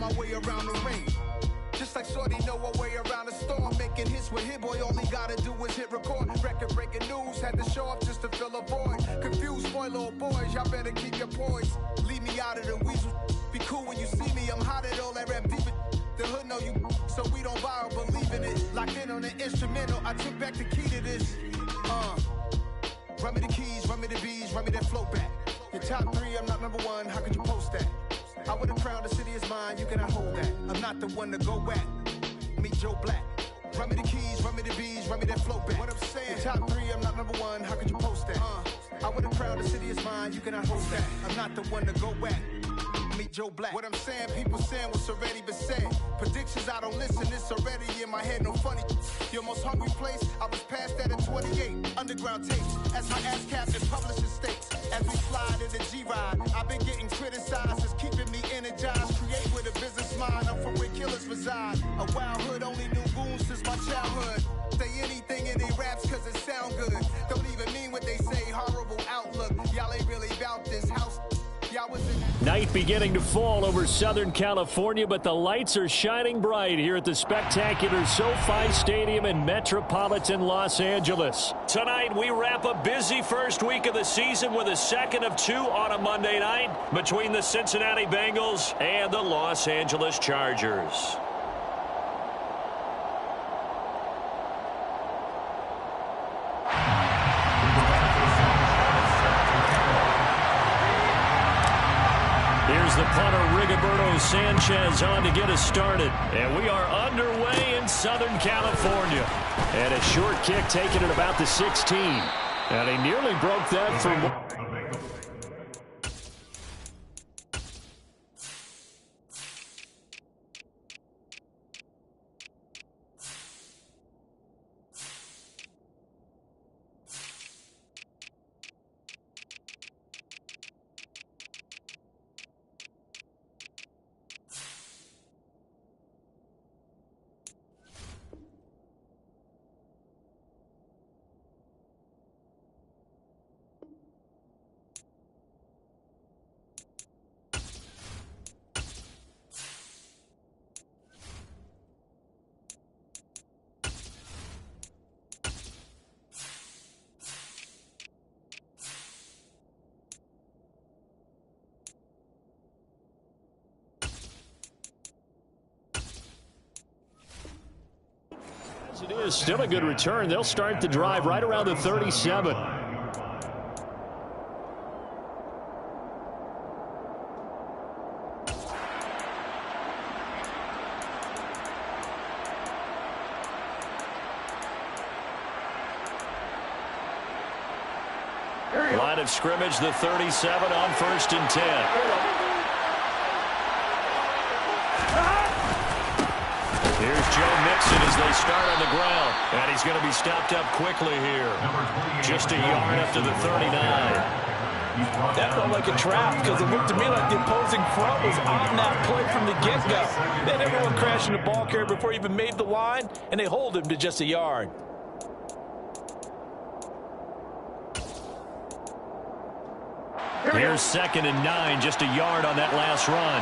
my way around the ring. Just like Shorty know a way around the storm. Making hits with Hit Boy, all he gotta do is hit record. Record breaking news, had to show up just to fill a void. Confused boy, little boys, y'all better keep your poise. Leave me out of the weasel. Be cool when you see me, I'm hot at all that rap deep. The hood know you, so we don't borrow, believe in it. Locked in on the instrumental, I took back the key to this. Run me the keys, run me the bees, run me that flow back. Your top 3, I'm not number 1, how could you post that? I would've crowned the city is mine, you cannot hold that. I'm not the one to go at. Meet Joe Black. Run me the keys, run me the bees, run me that flow back. What I'm saying, your top 3, I'm not number 1, how could you post that? I would've crowned the city is mine, you cannot hold that. I'm not the one to go at. Meet Joe Black. What I'm saying, people saying what's already been said. Predictions, I don't listen, it's already in my head, no funny. Your most hungry place, I was past that at 28. Underground tapes, as my ass cap and publishing states. As we slide in the G-Ride, I've been getting criticized, it's keeping me energized. Create with a business mind, I'm from where killers reside. A wild hood, only knew goons since my childhood. Say anything in they raps cause it sound good. Don't even mean what they say, horrible outlook. Y'all ain't really about this house. Night beginning to fall over Southern California, but the lights are shining bright here at the spectacular SoFi Stadium in metropolitan Los Angeles. Tonight, we wrap a busy first week of the season with a second of 2 on a Monday night between the Cincinnati Bengals and the Los Angeles Chargers. Here's the punter, Rigoberto Sanchez, on to get us started. And we are underway in Southern California. And a short kick taken at about the 16. And he nearly broke that for... It is still a good return. They'll start the drive right around the 37. Line of scrimmage, the 37 on 1st and 10. Here's Joe Mixon as they start on the ground. And he's going to be stopped up quickly here. Just a yard up to the 39. That felt like a trap because it looked to me like the opposing front was on that play from the get-go. They had everyone crashing the ball carrier before he even made the line, and they hold him to just a yard. Here's 2nd and 9, just a yard on that last run.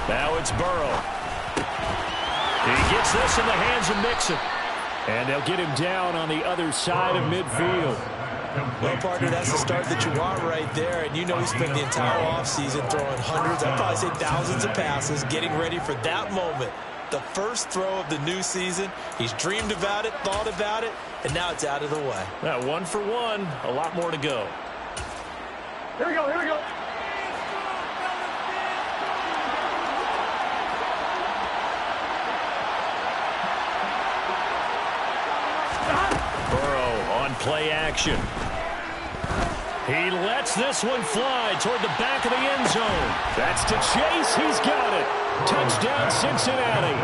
Now it's Burrow. He gets this in the hands of Mixon. And they'll get him down on the other side of midfield. Well, partner, that's the start that you want right there. And you know he spent the entire offseason throwing hundreds, I'd probably say thousands of passes, getting ready for that moment. The first throw of the new season. He's dreamed about it, thought about it, and now it's out of the way. That 1 for 1, a lot more to go. Here we go, here we go. Play action. He lets this one fly toward the back of the end zone. That's to Chase. He's got it. Touchdown, Cincinnati.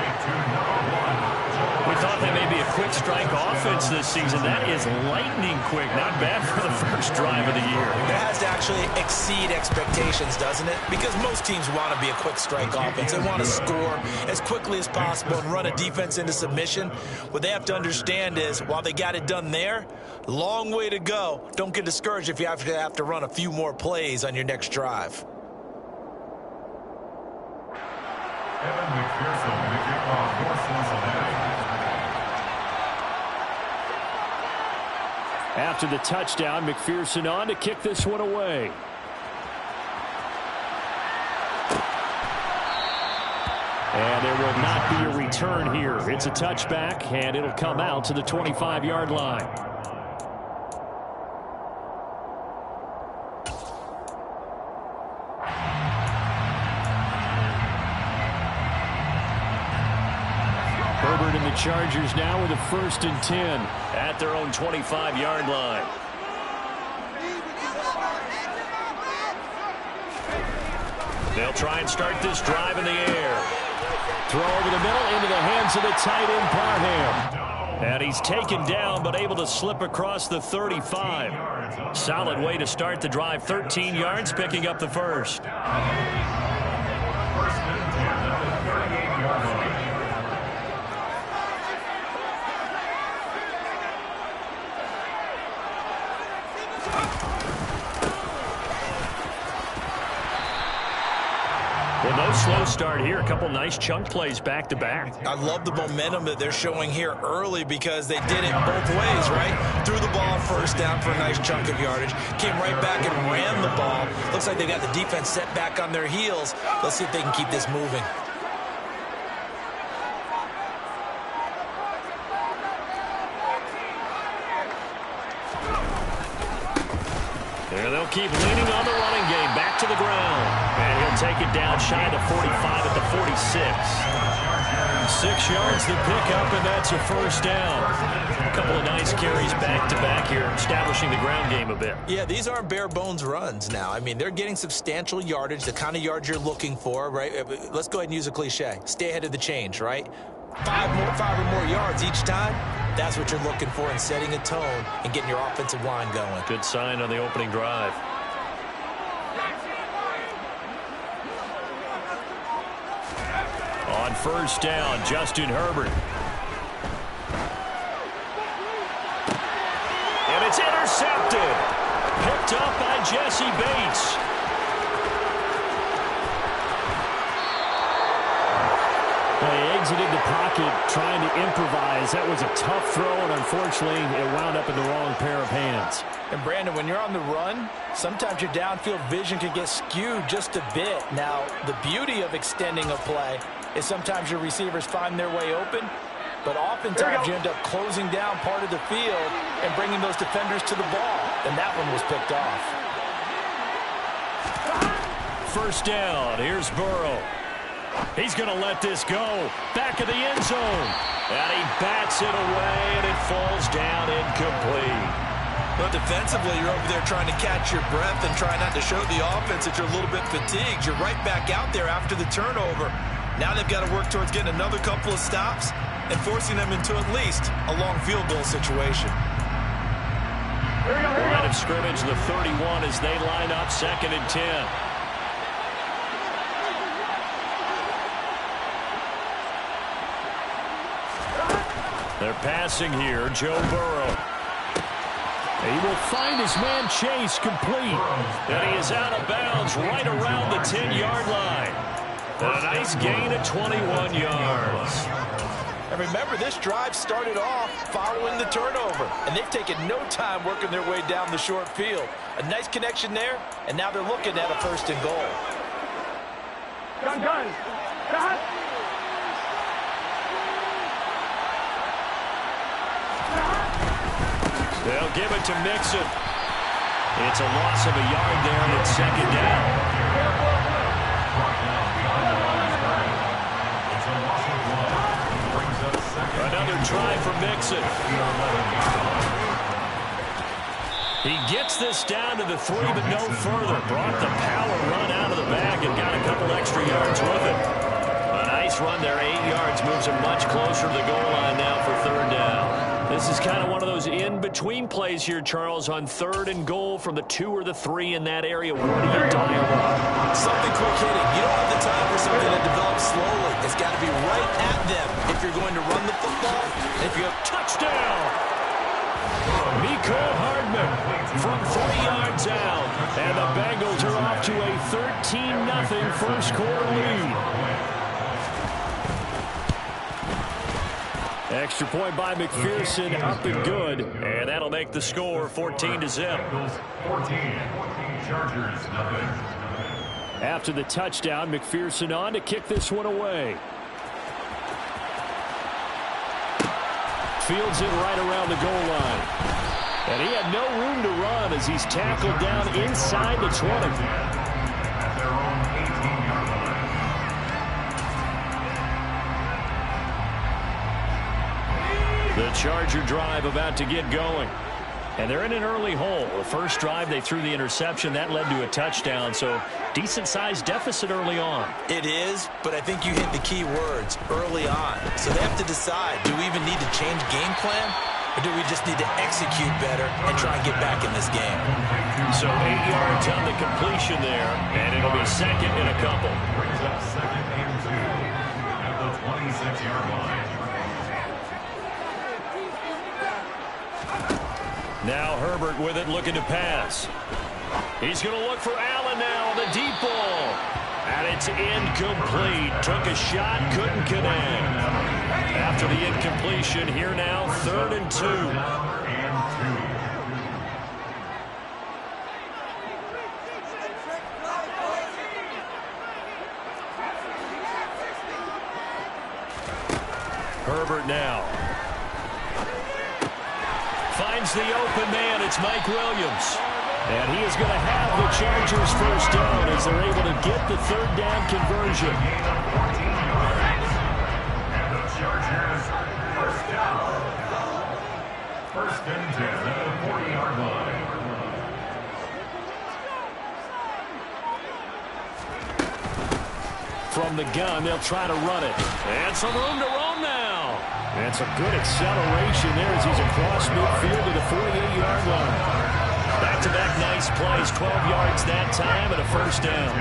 With thought they may be a quick strike offense this season. That is lightning quick. Not bad for the first drive of the year. That has to actually exceed expectations, doesn't it? Because most teams want to be a quick strike offense. They want to score as quickly as possible and run a defense into submission. What they have to understand is, while they got it done there, long way to go. Don't get discouraged if you have to run a few more plays on your next drive. Evan McPherson, the kickoff for Cincinnati. After the touchdown, McPherson on to kick this one away. And there will not be a return here. It's a touchback, and it'll come out to the 25-yard line. Herbert and the Chargers now with a 1st and 10 at their own 25-yard line. They'll try and start this drive in the air. Throw over the middle into the hands of the tight end, Parham. And he's taken down but able to slip across the 35. Solid way to start the drive. 13 yards, picking up the first. 1st and 10 at the 38-yard line. Well, no slow start here. A couple nice chunk plays back-to-back. I love the momentum that they're showing here early because they did it both ways, right? Threw the ball 1st down for a nice chunk of yardage. Came right back and ran the ball. Looks like they got the defense set back on their heels. Let's see if they can keep this moving. And they'll keep leaning on the running game. Back to the ground. And he'll take it down shy of the 45 at the 46. 6 yards the pickup, and that's a 1st down. A couple of nice carries back-to-back here, establishing the ground game a bit. Yeah, these aren't bare-bones runs now. I mean, they're getting substantial yardage, the kind of yards you're looking for, right? Let's go ahead and use a cliche. Stay ahead of the change, right? 5 or more yards each time. That's what you're looking for in setting a tone and getting your offensive line going. Good sign on the opening drive. On 1st down, Justin Herbert. And it's intercepted. Picked up by Jesse Bates. They exited the pocket trying to improvise. That was a tough throw, and unfortunately, it wound up in the wrong pair of hands. And, Brandon, when you're on the run, sometimes your downfield vision can get skewed just a bit. Now, the beauty of extending a play is sometimes your receivers find their way open, but oftentimes you end up closing down part of the field and bringing those defenders to the ball, and that one was picked off. 1st down. Here's Burrow. He's going to let this go. Back of the end zone. And he bats it away, and it falls down incomplete. But defensively, you're over there trying to catch your breath and try not to show the offense that you're a little bit fatigued. You're right back out there after the turnover. Now they've got to work towards getting another couple of stops and forcing them into at least a long field goal situation. Line of scrimmage, the 31 as they line up 2nd and 10. They're passing here, Joe Burrow. He will find his man Chase complete. And he is out of bounds right around the 10-yard line. And a nice gain of 21 yards. And remember, this drive started off following the turnover, and they've taken no time working their way down the short field. A nice connection there, and now they're looking at a 1st and goal. Gun. They'll give it to Mixon. It's a loss of a yard there, and it's 2nd down. Another try for Mixon. He gets this down to the 3, but no further. Brought the power run out of the bag and got a couple extra yards with it. A nice run there, 8 yards, moves him much closer to the goal line now for This is kind of one of those in-between plays here, Charles, on 3rd and goal from the 2 or the 3 in that area. What do you dial up? Something quick hitting. You don't have the time for something to develop slowly. It's got to be right at them if you're going to run the football. If you have touchdown, Miko Hardman from 3 yards out. And the Bengals are off to a 13-0 first quarter lead. Extra point by McPherson, up and good. And that'll make the score 14-0. Chargers, nothing. After the touchdown, McPherson on to kick this one away. Fields it right around the goal line. And he had no room to run as he's tackled down inside the 20. At their own 18-yard line. The Charger drive about to get going. And they're in an early hole. The first drive, they threw the interception. That led to a touchdown, so decent-sized deficit early on. It is, but I think you hit the key words, early on. So they have to decide, do we even need to change game plan, or do we just need to execute better and try and get back in this game? So 8 yards on the completion there, and it'll be second and a couple. Brings up 2nd and 2 at the 26-yard line. Now Herbert with it, looking to pass. He's going to look for Allen now, the deep ball. And it's incomplete. Took a shot, couldn't connect. After the incompletion, here now, 3rd and 2. Herbert now. Finds the open man. It's Mike Williams. And he is going to have the Chargers first down as they're able to get the 3rd down conversion. And the Chargers first down. 1st and 10 at the 40-yard line. From the gun, they'll try to run it. And some room to roam now. And some good acceleration there as he's across midfield to the 48-yard line. Back-to-back nice plays, 12 yards that time and a first down.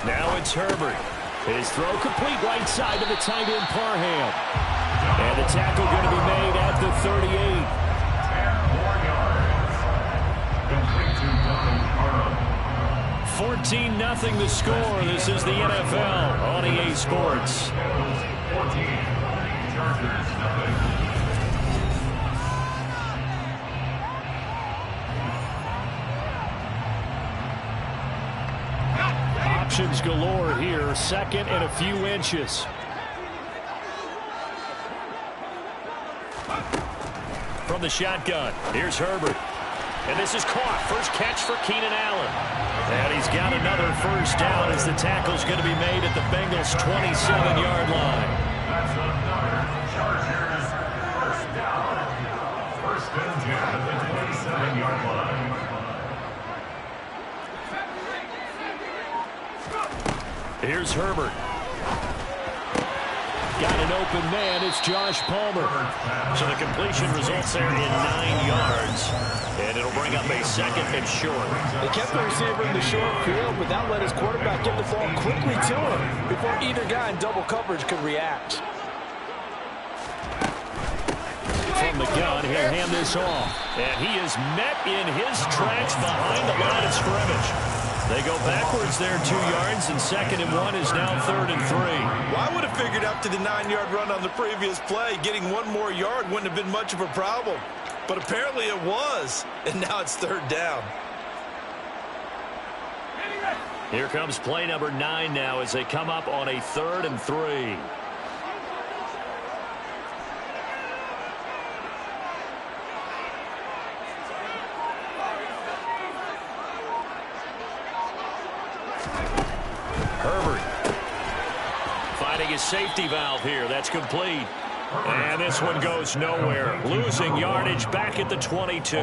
Now it's Herbert. His throw complete right side to the tight end Parham. And the tackle going to be made at the 38. 10 more yards. Complete to Donald Parham. 14-0 the score. This is the NFL on EA Sports. 14. Chargers, nothing. Options galore here. 2nd and a few inches. From the shotgun, here's Herbert. And this is caught. First catch for Keenan Allen. And he's got another first down as the tackle's going to be made at the Bengals' 27-yard line. That's another Chargers first down. 1st and 10 at the 27-yard line. Here's Herbert. Got an open man. It's Josh Palmer. So the completion results there in 9 yards. And it'll bring up a 2nd and short. They kept the receiver in the short field, but that let his quarterback get the ball quickly to him before either guy in double coverage could react. From the gun, he'll hand this off. And he is met in his tracks behind the line of scrimmage. They go backwards there 2 yards, and 2nd and 1 is now 3rd and 3. Well, I would have figured after the 9-yard run on the previous play, getting 1 more yard wouldn't have been much of a problem. But apparently it was, and now it's 3rd down. Here comes play number 9 now as they come up on a 3rd and 3. Herbert finding his safety valve here. That's complete. And this one goes nowhere. Losing yardage back at the 22.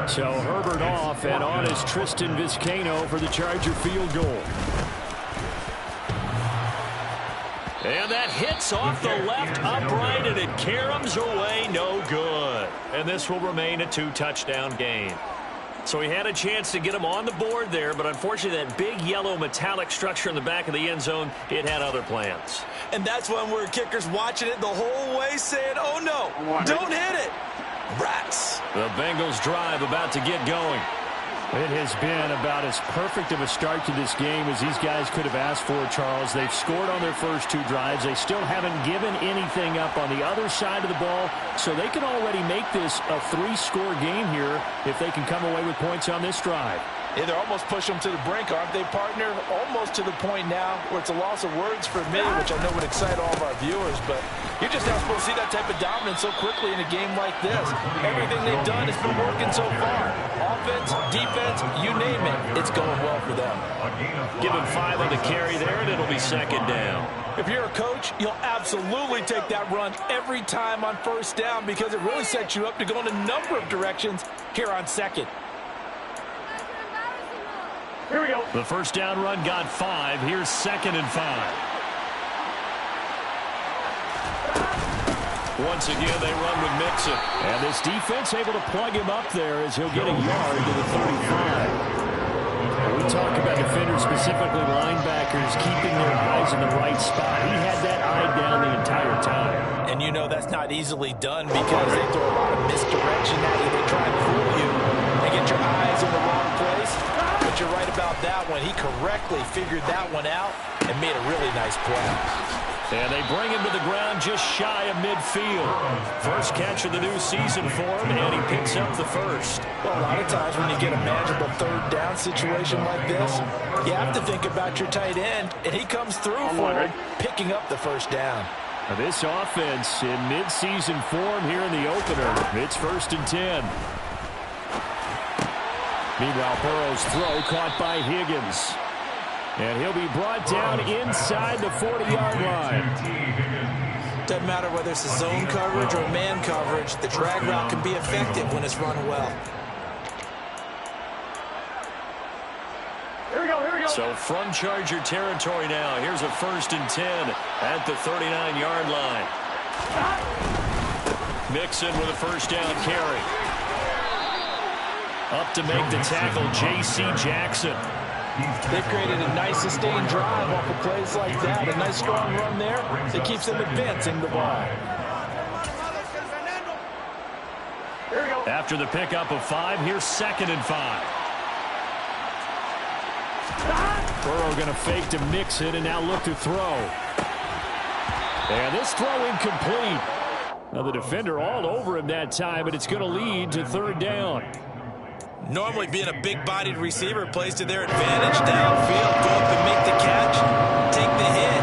So Herbert off, and on is Tristan Vizcaino for the Charger field goal. And that hits off the left upright, and it caroms away, no good. And this will remain a 2-touchdown game. So he had a chance to get him on the board there, but unfortunately that big yellow metallic structure in the back of the end zone, it had other plans. And that's when we're kickers watching it the whole way saying, oh no, don't hit it. Rats. The Bengals drive about to get going. It has been about as perfect of a start to this game as these guys could have asked for, Charles. They've scored on their first 2 drives. They still haven't given anything up on the other side of the ball, so they can already make this a 3-score game here if they can come away with points on this drive. Yeah, they're almost pushing them to the brink, aren't they, partner? Almost to the point now where it's a loss of words for me, which I know would excite all of our viewers, but you're just not supposed to see that type of dominance so quickly in a game like this. Everything they've done has been working so far. Offense, defense, you name it, it's going well for them. Give him 5 on the carry there, and it'll be second down. If you're a coach, you'll absolutely take that run every time on first down because it really sets you up to go in a number of directions here on second. Here we go. The first down run got 5. Here's 2nd and 5. Once again, they run with Mixon. And this defense able to plug him up there as he'll get a yard to the 35. We talk about defenders, specifically linebackers, keeping their eyes in the right spot. He had that eye down the entire time. And you know that's not easily done because they throw a lot of misdirection at you. They try and fool you and get your eyes in the wrong place. But you're right about that one. He correctly figured that one out and made a really nice play. And they bring him to the ground just shy of midfield. First catch of the new season for him, and he picks up the first. Well, a lot of times when you get a manageable 3rd down situation like this, you have to think about your tight end, and he comes through for it, picking up the first down. Now this offense in midseason form here in the opener. It's 1st and 10. Meanwhile, Burrow's throw caught by Higgins. And he'll be brought down inside the 40-yard line. Doesn't matter whether it's a zone coverage or man coverage, the drag route can be effective when it's run well. Here we go, here we go. So from Charger territory now, here's a 1st and 10 at the 39-yard line. Mixon with a first down carry. Up to make the tackle, J.C. Jackson. They've created a nice sustained drive off of plays like that. A nice strong run there that keeps them advancing the ball. Here we go. After the pickup of 5, here's 2nd and 5. Burrow going to fake to Mixon and now look to throw. And this throw incomplete. Now the defender all over him that time, but it's going to lead to 3rd down. Normally being a big-bodied receiver plays to their advantage downfield. Go up and make the catch, take the hit,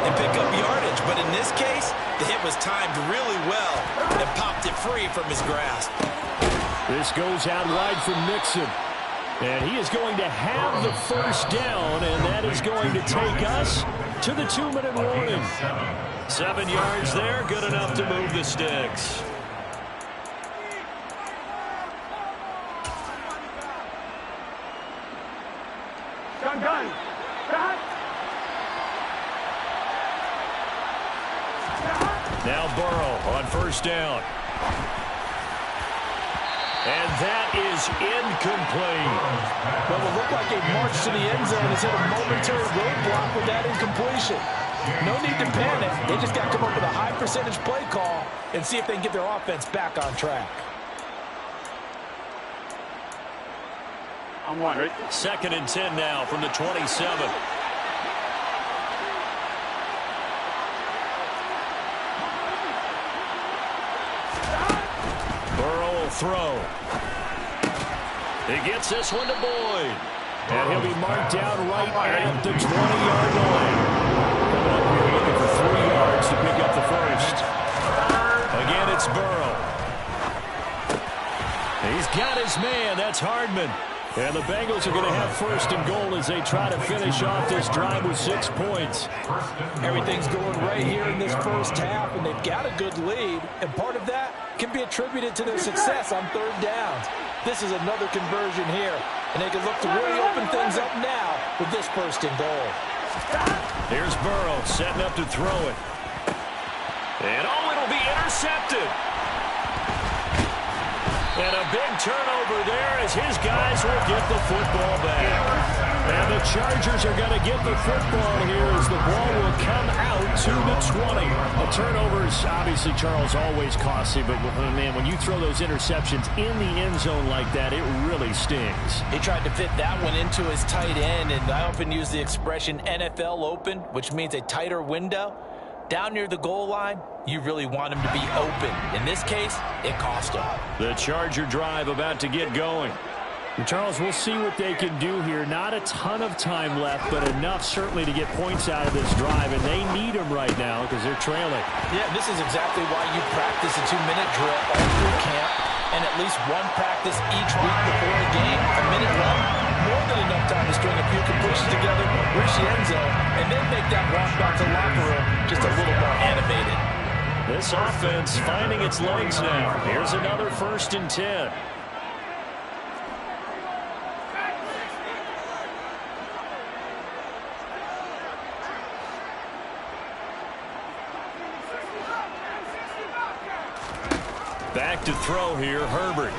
and pick up yardage. But in this case, the hit was timed really well and popped it free from his grasp. This goes out wide from Mixon. And he is going to have the first down, and that is going to take us to the 2-minute warning. 7 yards there, good enough to move the sticks. Done. Now Burrow on first down. And that is incomplete. Well, it looked like a march to the end zone has hit a momentary roadblock with that incompletion. No need to panic. They just got to come up with a high percentage play call and see if they can get their offense back on track. I'm one, right? 2nd and 10 now from the 27. Burrow will throw. He gets this one to Boyd. And he'll be marked down right at the 20-yard line. Coming up here looking for 3 yards to pick up the first. Again, it's Burrow. He's got his man. That's Hardman. And the Bengals are going to have first and goal as they try to finish off this drive with 6 points. Everything's going right here in this first half, and they've got a good lead. And part of that can be attributed to their success on third downs. This is another conversion here, and they can look to really open things up now with this first and goal. Here's Burrow setting up to throw it. And it'll be intercepted. And a big turnover there as his guys will get the football back. And the Chargers are going to get the football here as the ball will come out to the 20. The turnovers, obviously, Charles, always costly. But, man, when you throw those interceptions in the end zone like that, it really stings. He tried to fit that one into his tight end, and I often use the expression NFL open, which means a tighter window. Down near the goal line, you really want him to be open. In this case, it cost him. The Charger drive about to get going. And Charles, we'll see what they can do here. Not a ton of time left, but enough certainly to get points out of this drive, and they need them right now because they're trailing. Yeah, this is exactly why you practice a 2-minute drill all through camp, and at least one practice each week before a game. A minute left, more than enough time to string a few completions together, reach the end zone, and then make that walk back to the locker room just a little more animated. This offense finding its legs now. Here's another 1st and 10. Back to throw here, Herbert.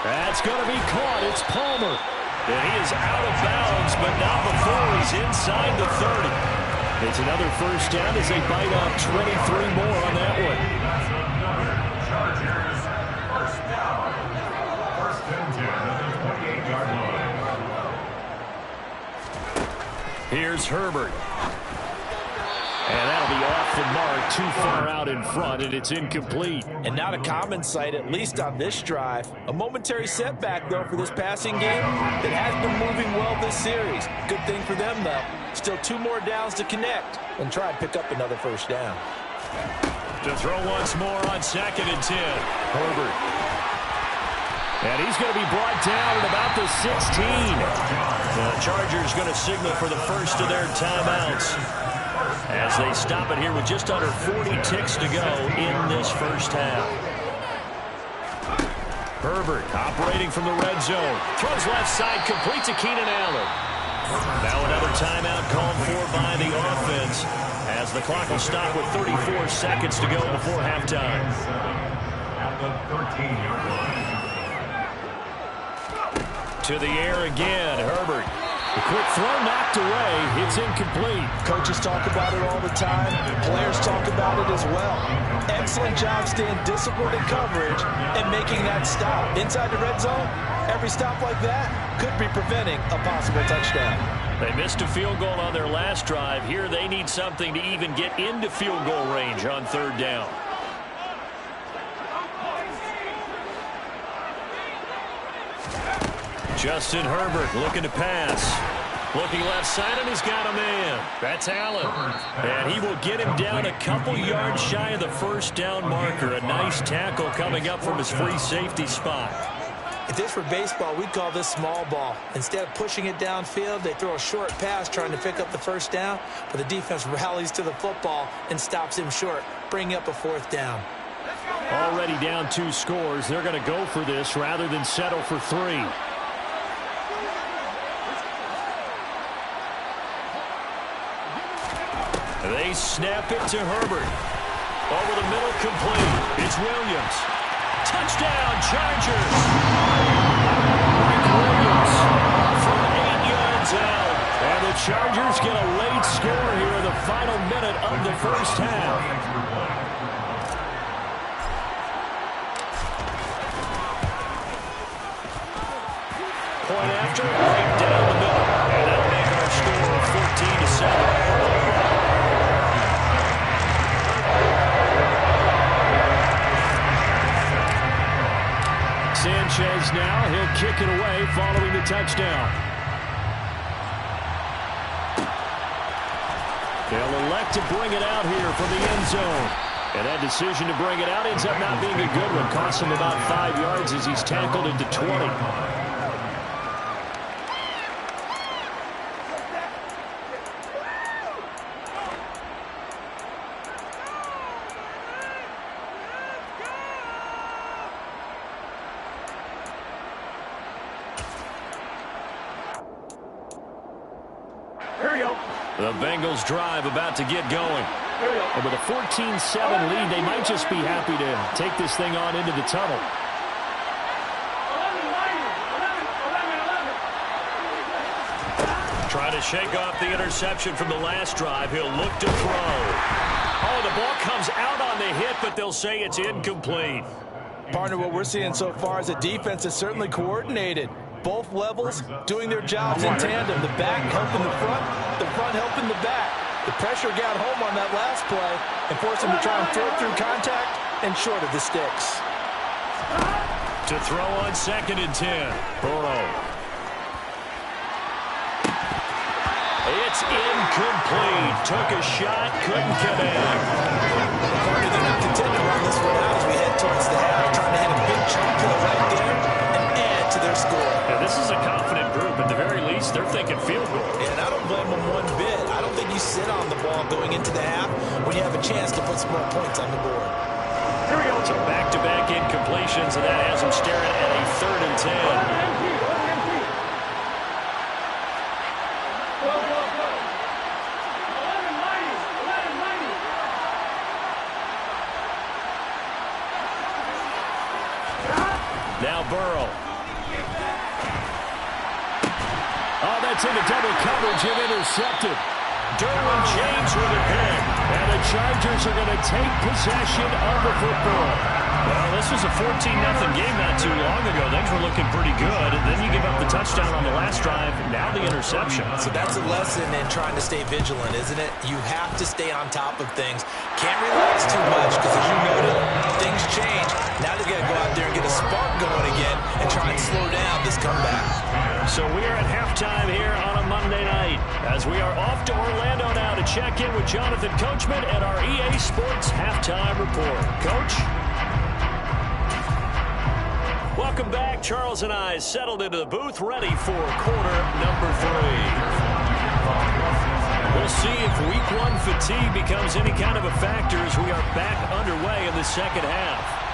That's going to be caught. It's Palmer. And he is out of bounds, but not before he's inside the 30. It's another first down as they bite off 23 more on that one. That's another Chargers first down. 1st and 10 at the 28-yard line. Here's Herbert. And that'll be off the mark, too far out in front, and it's incomplete. And not a common sight, at least on this drive. A momentary setback, though, for this passing game that has been moving well this series. Good thing for them, though. Still 2 more downs to connect and try and pick up another first down. To throw once more on 2nd and 10. Herbert. And he's going to be brought down at about the 16. The Chargers going to signal for the first of their timeouts as they stop it here with just under 40 ticks to go in this first half. Herbert operating from the red zone. Throws left side, complete to Keenan Allen. Now another timeout called for by the offense as the clock will stop with 34 seconds to go before halftime. At the 13-yard line. To the air again, Herbert. The quick throw knocked away. It's incomplete. Coaches talk about it all the time. Players talk about it as well. Excellent job staying disciplined in coverage and making that stop. Inside the red zone, every stop like that could be preventing a possible touchdown. They missed a field goal on their last drive. Here they need something to even get into field goal range on 3rd down. Justin Herbert looking to pass. Looking left side, and he's got a man. That's Allen. And he will get him down a couple yards shy of the first down marker. A nice tackle coming up from his free safety spot. If this were baseball, we'd call this small ball. Instead of pushing it downfield, they throw a short pass trying to pick up the first down, but the defense rallies to the football and stops him short, bringing up a 4th down. Already down 2 scores. They're going to go for this rather than settle for 3. They snap it to Herbert. Over the middle, complete. It's Williams. Touchdown, Chargers. Mike Williams from 8 yards out. And the Chargers get a late score here in the final minute of the first half. Point after, right down the middle. And that'll make our score 14-7. Sanchez now, he'll kick it away following the touchdown. They'll elect to bring it out here from the end zone. And that decision to bring it out ends up not being a good one. Costs him about 5 yards as he's tackled into 20. Here we go. The Bengals drive about to get going. And with a 14-7 lead, they might just be happy to take this thing on into the tunnel. 11. Trying to shake off the interception from the last drive. He'll look to throw. Oh, the ball comes out on the hit, but they'll say it's incomplete. Partner, what we're seeing so far is a defense is certainly coordinated. Both levels doing their jobs in tandem. The back helping the front helping the back. The pressure got home on that last play and forced him to try and throw through contact and short of the sticks. To throw on 2nd and 10. Burrow. It's incomplete. Took a shot, couldn't connect. Partner, they're not content to run this one out as we head towards the half, trying to hit a big chunk play right there and add to their score. Yeah, this is a confident group. At the very least, they're thinking field goal. And I don't blame them one bit. I don't think you sit on the ball going into the half when you have a chance to put some more points on the board. Here we go. So back-to-back incompletions, and that has them staring at a 3rd and 10. Now Burrow. Oh, that's into double coverage and intercepted. Derwin James with a pick. And the Chargers are going to take possession of the football. Well, this was a 14-0 game not too long ago. Things were looking pretty good. And then you give up the touchdown on the last drive. Now the interception. So that's a lesson in trying to stay vigilant, isn't it? You have to stay on top of things. Can't relax too much because, as you noted, things change. Now they've got to go out there and get a spark going again and try and slow down this comeback. So we are at halftime here on a Monday night as we are off to Orlando now to check in with Jonathan Coachman and our EA Sports Halftime Report. Coach? Welcome back. Charles and I settled into the booth ready for quarter number 3. We'll see if week 1 fatigue becomes any kind of a factor as we are back underway in the second half.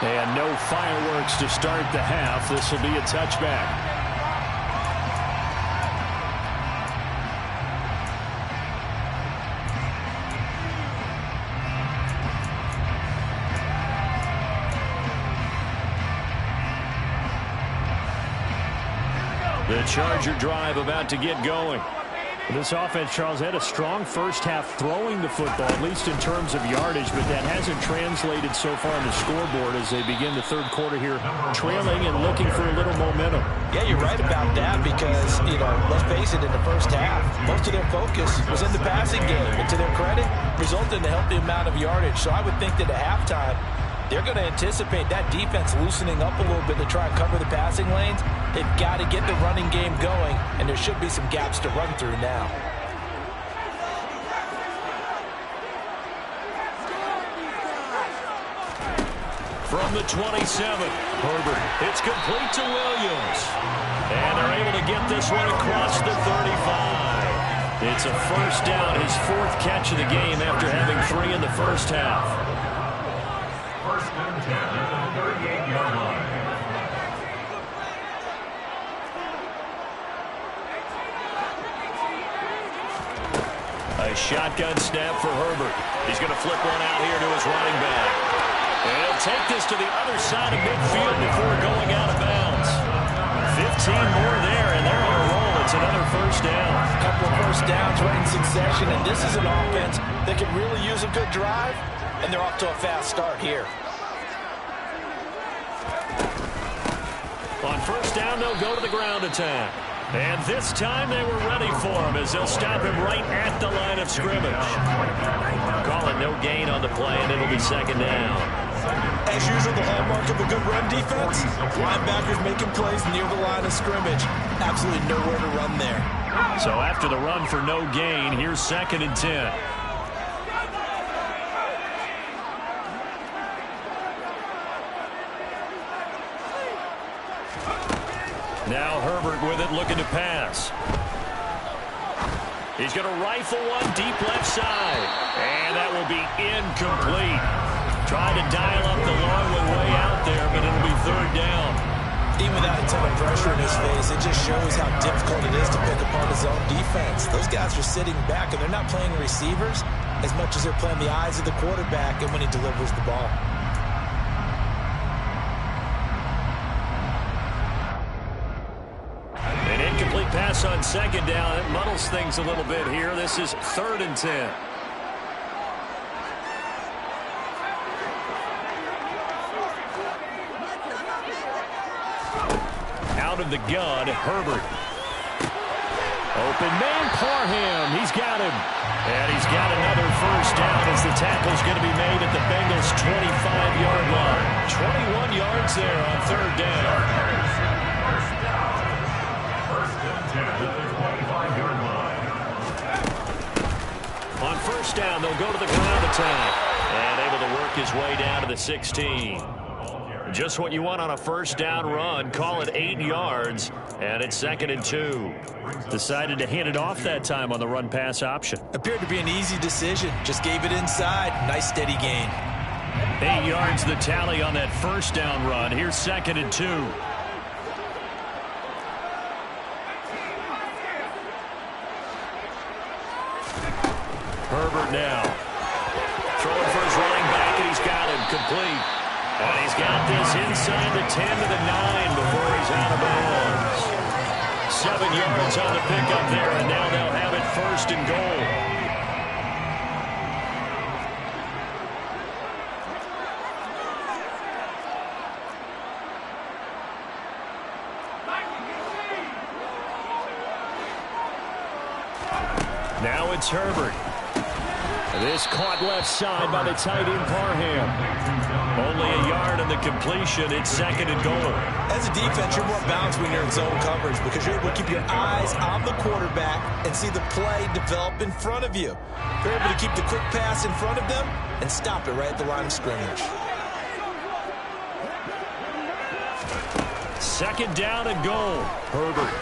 And no fireworks to start the half. This will be a touchback. The Charger drive about to get going. This offense, Charles, had a strong first half throwing the football, at least in terms of yardage, but that hasn't translated so far on the scoreboard as they begin the third quarter here, trailing and looking for a little momentum. Yeah, you're right about that because, let's face it, in the first half, most of their focus was in the passing game. And to their credit, resulted in a healthy amount of yardage. So I would think that at halftime, they're going to anticipate that defense loosening up a little bit to try and cover the passing lanes. They've got to get the running game going, and there should be some gaps to run through now. From the 27, Herbert. It's complete to Williams. And they're able to get this one across the 35. It's a first down, his 4th catch of the game after having 3 in the first half. First and 10 at the 38-yard line. A shotgun snap for Herbert. He's going to flip one out here to his running back. And he'll take this to the other side of midfield before going out of bounds. 15 more there, and they're on a roll. It's another first down. A couple of first downs right in succession, and this is an offense that could really use a good drive, and they're off to a fast start here. On first down, they'll go to the ground attack. And this time they were ready for him as they'll stop him right at the line of scrimmage. Call it no gain on the play, and it'll be second down. As usual, the hallmark of a good run defense, linebackers making plays near the line of scrimmage. Absolutely nowhere to run there. So after the run for no gain, here's second and 10. Now Herbert with it, looking to pass. He's going to rifle one deep left side. And that will be incomplete. Trying to dial up the long one way out there, but it'll be third down. Even without a ton of pressure in his face, it just shows how difficult it is to pick apart his own defense. Those guys are sitting back, and they're not playing receivers as much as they're playing the eyes of the quarterback and when he delivers the ball. An incomplete pass on second down. It muddles things a little bit here. This is 3rd and 10. Out of the gun, Herbert. Open man, Parham. He's got him. And he's got another first down as the tackle's going to be made at the Bengals' 25-yard line. 21 yards there on 3rd down. First down. 1st and 10 at the 25-yard line. On 1st down, they'll go to the ground attack. And able to work his way down to the 16. Just what you want on a 1st down run. Call it 8 yards, and it's 2nd and 2. Decided to hand it off that time on the run-pass option. Appeared to be an easy decision. Just gave it inside. Nice steady gain. 8 yards the tally on that 1st down run. Here's 2nd and 2. Herbert now. Throwing for his running back, and he's got him complete. And he's got this inside the 10 to the 9 before he's out of bounds. 7 yards on the pickup there, and now they'll have it 1st and goal. Now it's Herbert. This caught left side by the tight end Parham. Only a yard on the completion. It's 2nd and goal. As a defense, you're more balanced when you're in zone coverage because you're able to keep your eyes on the quarterback and see the play develop in front of you. You're able to keep the quick pass in front of them and stop it right at the line of scrimmage. 2nd down and goal. Herbert.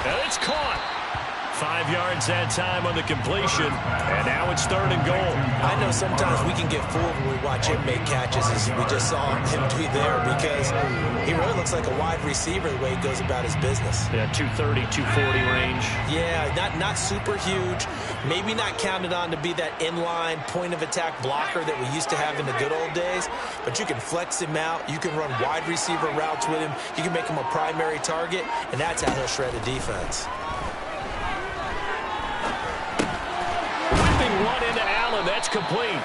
And it's caught. 5 yards that time on the completion, and now it's 3rd and goal. I know sometimes we can get fooled when we watch him make catches, as we just saw him do there, because he really looks like a wide receiver the way he goes about his business. Yeah, 230, 240 range. Yeah, not super huge. Maybe not counted on to be that inline point-of-attack blocker that we used to have in the good old days, but you can flex him out. You can run wide receiver routes with him. You can make him a primary target, and that's how he'll shred a defense. Run into Allen. That's complete.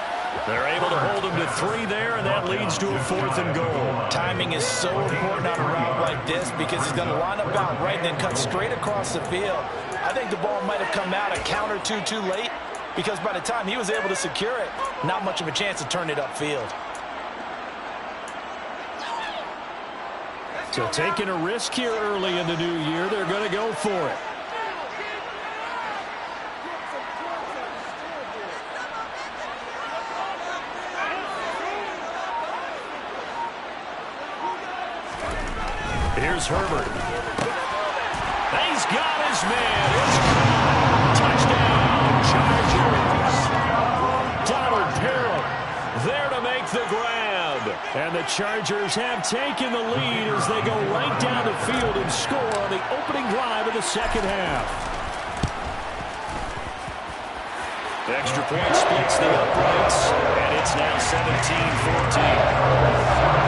They're able to hold him to 3 there, and that leads to a 4th and goal. Timing is so important on a route like this because he's going to line up out right and then cut straight across the field. I think the ball might have come out a count or two too late because by the time he was able to secure it, not much of a chance to turn it upfield. So taking a risk here early in the new year, they're going to go for it. Here's Herbert. He's got his man. It's caught. Touchdown, Chargers. Donald Parham there to make the grab. And the Chargers have taken the lead as they go right down the field and score on the opening drive of the 2nd half. The extra point splits the uprights, and it's now 17-14.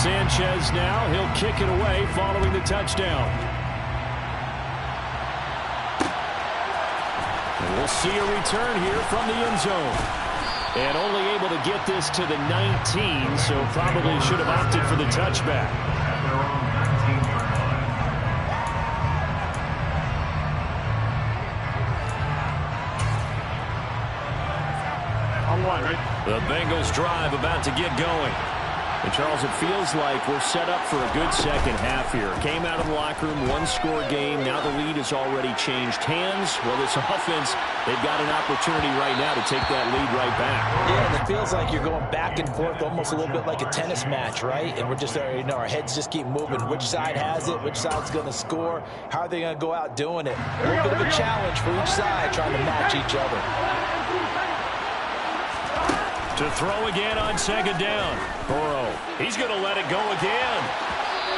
Sanchez now, he'll kick it away following the touchdown. And we'll see a return here from the end zone. And only able to get this to the 19, so probably should have opted for the touchback. On 1, right? The Bengals drive about to get going. And Charles, it feels like we're set up for a good second half here. Came out of the locker room, one-score game. Now the lead has already changed hands. Well, this offense, they've got an opportunity right now to take that lead right back. Yeah, and it feels like you're going back and forth almost a little bit like a tennis match, right? And we're just, our heads just keep moving. Which side has it? Which side's going to score? How are they going to go out doing it? A little bit of a challenge for each side trying to match each other. To throw again on second down. Burrow, he's going to let it go again.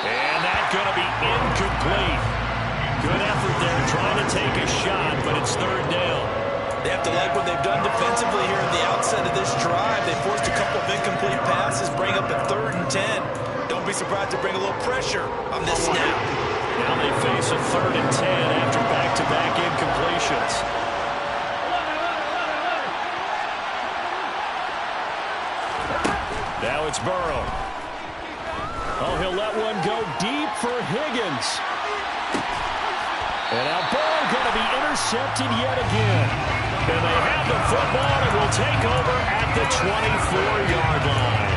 And that's going to be incomplete. Good effort there trying to take a shot, but it's third down. They have to like what they've done defensively here at the outset of this drive. They forced a couple of incomplete passes, bring up a 3rd and 10. Don't be surprised to bring a little pressure on this snap. Now they face a 3rd and 10 after back-to-back incompletions. Now it's Burrow. Oh, he'll let one go deep for Higgins. And now Burrow going to be intercepted yet again. And they have the football and will take over at the 24-yard line.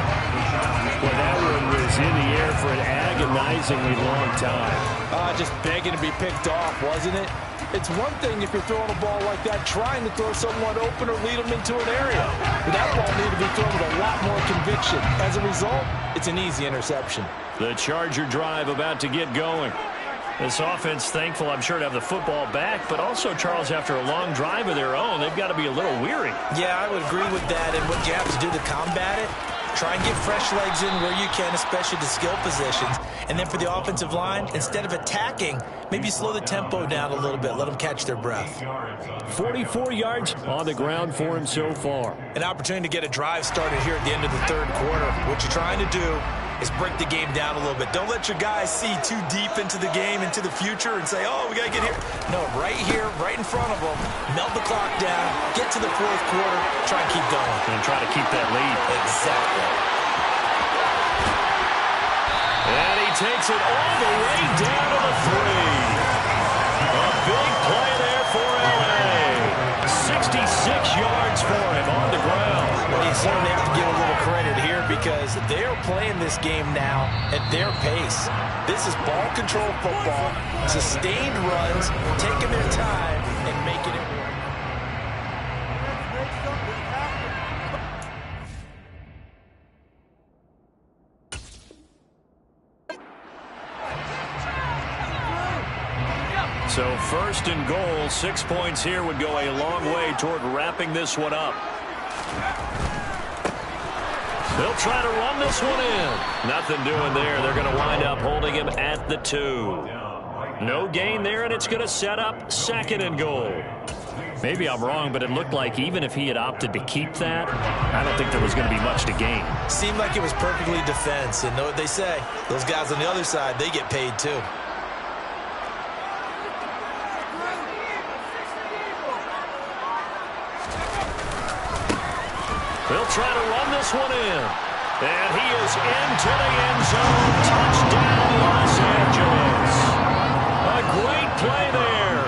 Well, that one was in the air for an agonizingly long time. Just begging to be picked off, wasn't it? It's one thing if you're throwing a ball like that, trying to throw someone open or lead them into an area. But that ball needed to be thrown with a lot more conviction. As a result, it's an easy interception. The Charger drive about to get going. This offense, thankful, I'm sure, to have the football back, but also, Charles, after a long drive of their own, they've got to be a little weary. Yeah, I would agree with that, and what you have to do to combat it, try and get fresh legs in where you can, especially the skill positions. And then for the offensive line, instead of attacking, maybe slow the tempo down a little bit, let them catch their breath. 44 yards on the ground for him so far. An opportunity to get a drive started here at the end of the 3rd quarter. What you're trying to do is break the game down a little bit. Don't let your guys see too deep into the game, into the future, and say, oh, we got to get here. No, right here, right in front of them, melt the clock down, get to the 4th quarter, try and keep going. And try to keep that lead. Exactly. And he takes it all the way down to the 3. A big play there for L.A. 66 yards for him on the ground. Well, you certainly have to give a little credit here because they're playing this game now at their pace. This is ball control football, sustained runs, taking their time and making it work. So 1st and goal, 6 points here would go a long way toward wrapping this one up. They'll try to run this one in. Nothing doing there. They're going to wind up holding him at the 2. No gain there, and it's going to set up 2nd and goal. Maybe I'm wrong, but it looked like even if he had opted to keep that, I don't think there was going to be much to gain. Seemed like it was perfectly defense, and know what they say. Those guys on the other side, they get paid too. They'll try to run this one in. And he is into the end zone. Touchdown, Los Angeles. A great play there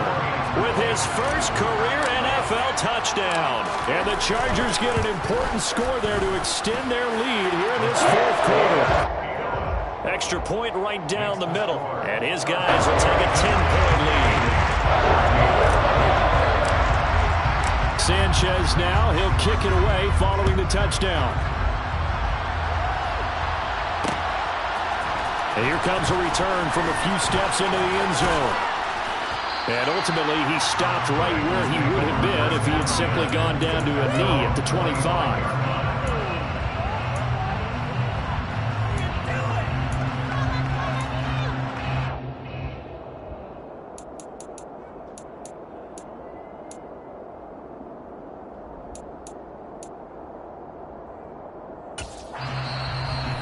with his first career NFL touchdown. And the Chargers get an important score there to extend their lead here in this 4th quarter. Extra point right down the middle. And his guys will take a 10-point lead. Sanchez now, he'll kick it away following the touchdown. And here comes a return from a few steps into the end zone. And ultimately, he stopped right where he would have been if he had simply gone down to a knee at the 25.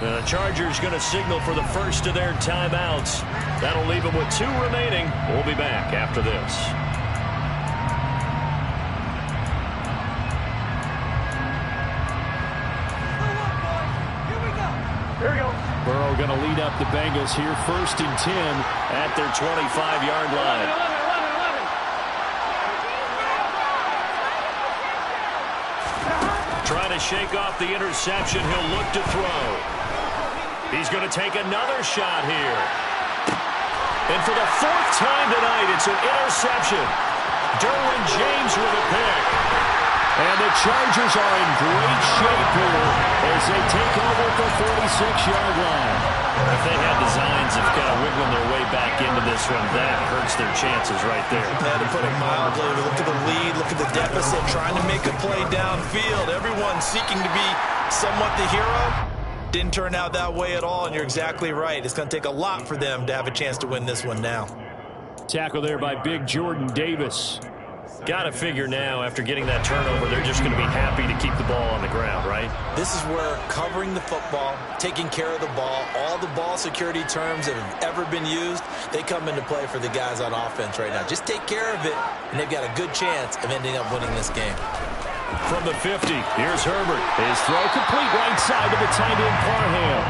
The Chargers going to signal for the first of their timeouts. That'll leave them with 2 remaining. We'll be back after this. Here we go. Burrow going to lead up the Bengals here, 1st and 10 at their 25-yard line. Trying to shake off the interception. He'll look to throw. He's going to take another shot here. And for the fourth time tonight, it's an interception. Derwin James with a pick. And the Chargers are in great shape here as they take over at the 46-yard line. If they had designs of kind of wiggling their way back into this one, that hurts their chances right there. Yeah, to put it mildly, look at the lead, look at the deficit, trying to make a play downfield. Everyone seeking to be somewhat the hero. Didn't turn out that way at all, and you're exactly right. It's going to take a lot for them to have a chance to win this one now. Tackle there by big Jordan Davis. Got to figure now, after getting that turnover, they're just going to be happy to keep the ball on the ground, right? This is where covering the football, taking care of the ball, all the ball security terms that have ever been used, they come into play for the guys on offense right now. Just take care of it, and they've got a good chance of ending up winning this game. From the 50, here's Herbert. His throw complete right side to the tight end Parham.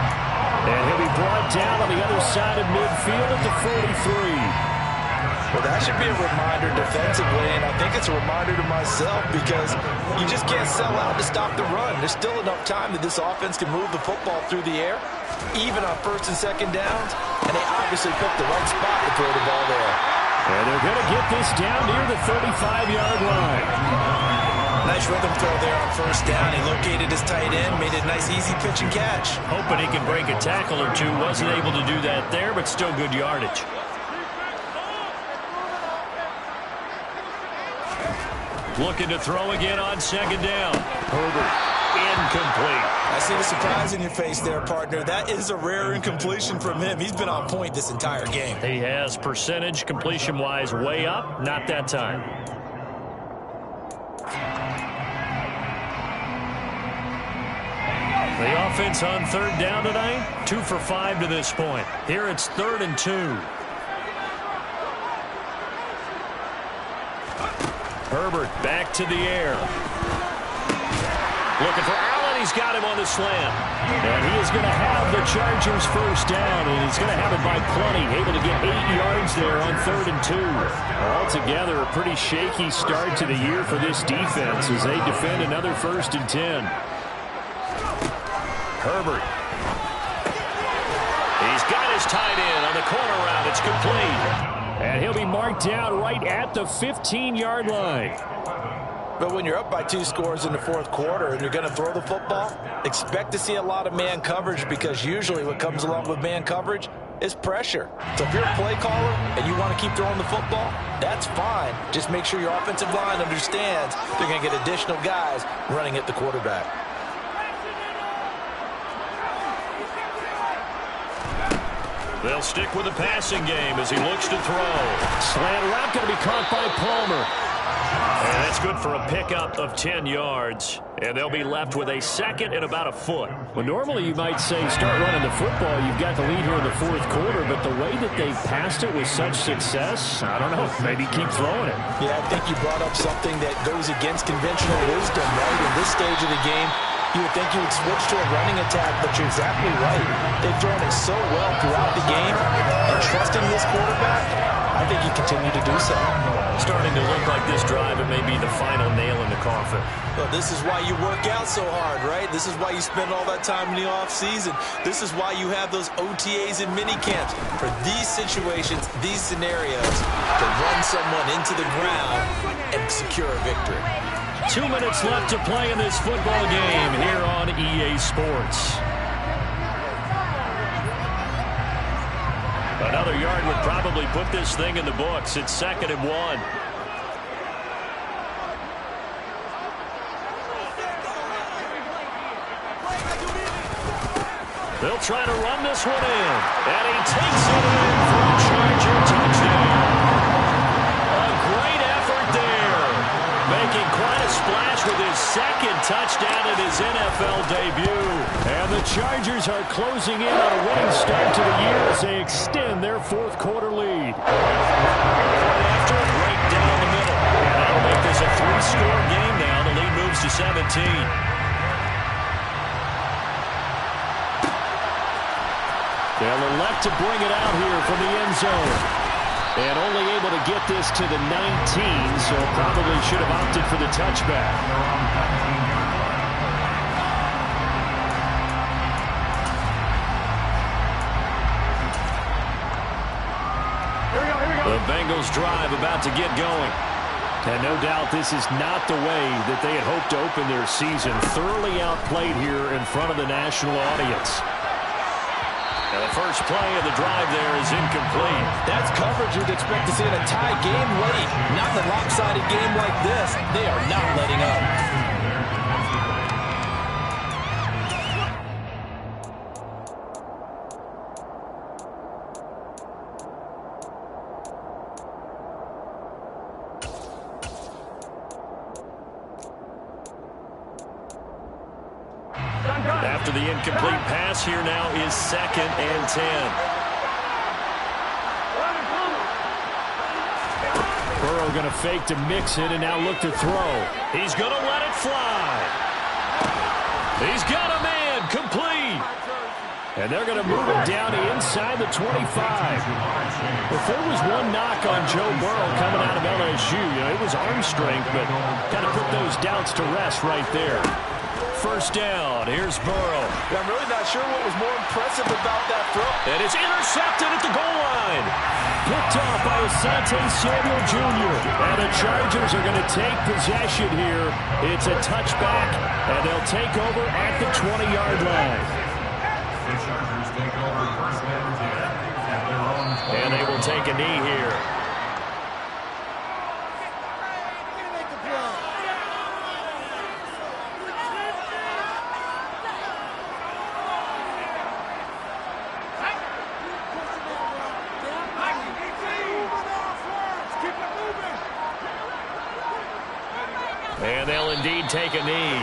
And he'll be brought down on the other side of midfield at the 43. Well, that should be a reminder defensively, and I think it's a reminder to myself because you just can't sell out to stop the run. There's still enough time that this offense can move the football through the air, even on first and second downs, and they obviously picked the right spot to throw the ball there. And they're going to get this down near the 35-yard line. Nice rhythm throw there on first down. He located his tight end, made it a nice, easy pitch and catch. Hoping he can break a tackle or two. Wasn't able to do that there, but still good yardage. Looking to throw again on second down. Herbert, incomplete. I see the surprise in your face there, partner. That is a rare incompletion from him. He's been on point this entire game. He has percentage completion-wise way up. Not that time. The offense on third down tonight, 2 for 5 to this point. Here it's 3rd and 2. Herbert back to the air. Looking for Allen. He's got him on the slant. And he is going to have the Chargers first down, and he's going to have it by plenty. Able to get 8 yards there on 3rd and 2. Altogether, a pretty shaky start to the year for this defense as they defend another 1st and 10. Herbert. He's got his tight end on the corner route. It's complete. And he'll be marked down right at the 15-yard line. But when you're up by 2 scores in the 4th quarter and you're going to throw the football, expect to see a lot of man coverage because usually what comes along with man coverage is pressure. So if you're a play caller and you want to keep throwing the football, that's fine. Just make sure your offensive line understands they're going to get additional guys running at the quarterback. They'll stick with the passing game as he looks to throw. Slant route going to be caught by Palmer. And that's good for a pickup of 10 yards. And they'll be left with a 2nd and about a foot. Well, normally you might say start running the football. You've got the lead here in the 4th quarter. But the way that they've passed it with such success, I don't know, maybe keep throwing it. Yeah, I think you brought up something that goes against conventional wisdom, right? In this stage of the game, you would think you would switch to a running attack, but you're exactly right. They've thrown it so well throughout the game, and trusting this quarterback, I think you continue to do so. Starting to look like this drive, it may be the final nail in the coffin. Well, this is why you work out so hard, right? This is why you spend all that time in the offseason. This is why you have those OTAs and mini camps for these situations, these scenarios, to run someone into the ground and secure a victory. 2 minutes left to play in this football game here on EA Sports. Another yard would probably put this thing in the books. It's 2nd and 1. They'll try to run this one in. And he takes it in for a Charger touchdown. A great effort there. Making quite a splash with his 2nd touchdown in his NFL debut. And the Chargers are closing in on a winning start to the year as they extend their 4th quarter lead. Right after, right down the middle. And that'll make this a 3-score game now. The lead moves to 17. They'll elect to bring it out here from the end zone. And only able to get this to the 19, so probably should have opted for the touchback. Bengals drive about to get going. And no doubt this is not the way that they had hoped to open their season. Thoroughly outplayed here in front of the national audience. And the first play of the drive there is incomplete. That's coverage you'd expect to see in a tie game late. Not in a lopsided game like this. They are not letting up. After the incomplete pass, here now is 2nd and 10. Burrow going to fake to mix it and now look to throw. He's going to let it fly. He's got a man, complete. And they're going to move him down to inside the 25. If there was one knock on Joe Burrow coming out of LSU, it was arm strength, but kind of put those doubts to rest right there. First down, here's Burrow. I'm really not sure what was more impressive about that throw. And it's intercepted at the goal line. Picked off by Asante Samuel Jr. And the Chargers are going to take possession here. It's a touchback, and they'll take over at the 20-yard line. The Chargers take over 1st and 10 at their own 20. And they will take a knee here. And they'll indeed take a knee.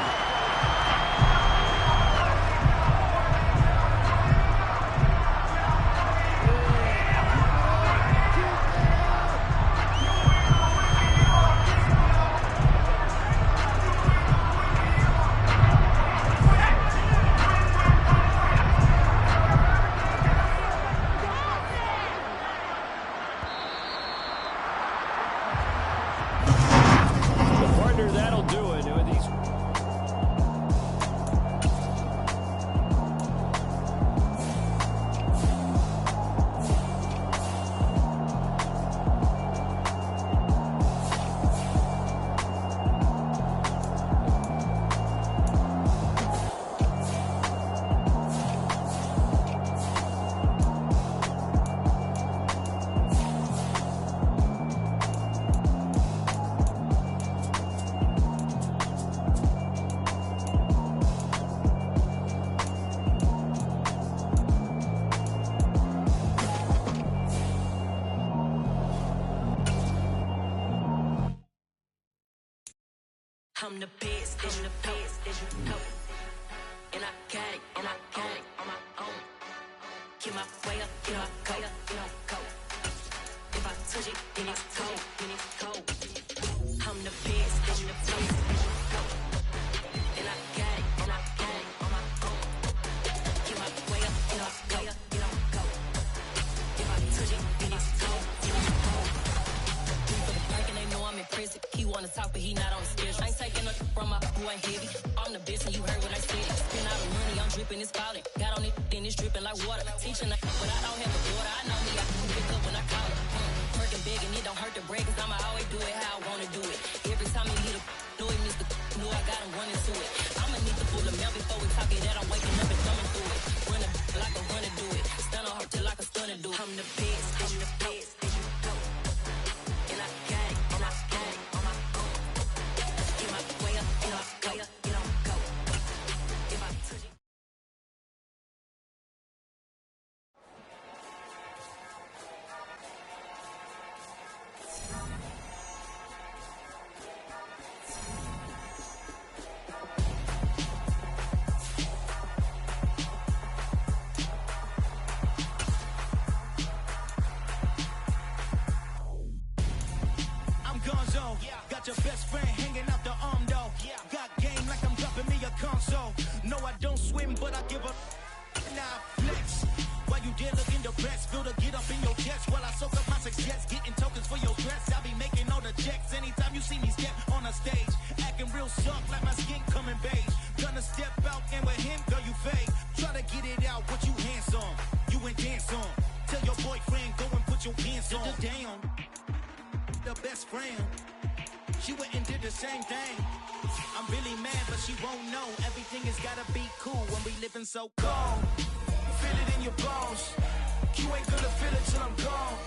That'll do it. I'm the best, I'm the best, as you know. And I got it, and I got it on my own. Get my way up, get my go, get my go. If I touch it, then it's cold, then it's cold. I'm the best, as you know, as you go. And I got it, and I got it on my own. Get my way up, get my go, get my go. If I touch it, then it's cold, then it's cold. For the break and they know I'm in prison. He wanna talk, but he not on the schedule. I ain't taking nothing from my boy heavy. I'm the best and you heard what I said. Spend all the money, I'm dripping, it's falling. Got on it, then it's dripping like water. Teaching but I don't have a daughter. I know me, I can pick up when I call her. Working big and it don't hurt to break, cause I'ma always do it how I wanna do it. Every time he hit a know he missed the know I got him running to it. I'ma need to pull him out before we talk it that I'm waking up and thumbing through it. Running like a runner do it. Stun on her till like a stunner do it. I'm the best, I'm the best, as you go. And I got it, and I got it on my own. Get my way up, get my way up, get on go. If I touch it. Got your best friend hanging out the arm though. Got game like I'm dropping me a console. No, I don't swim, but I give a now flex. While you there looking depressed, feel to get up in your chest while I soak up my success, getting tokens for your dress. I be making all the checks anytime you see me step on a stage, acting real soft like my skin coming beige. Gonna step out and with him, girl, you fade. Try to get it out, what you hands on, you ain't dance on. Tell your boyfriend go and put your hands on. Down. best friend. She went and did the same thing. I'm really mad, but she won't know. Everything has gotta be cool when we living so cold. Feel it in your bones. You ain't gonna feel it till I'm gone.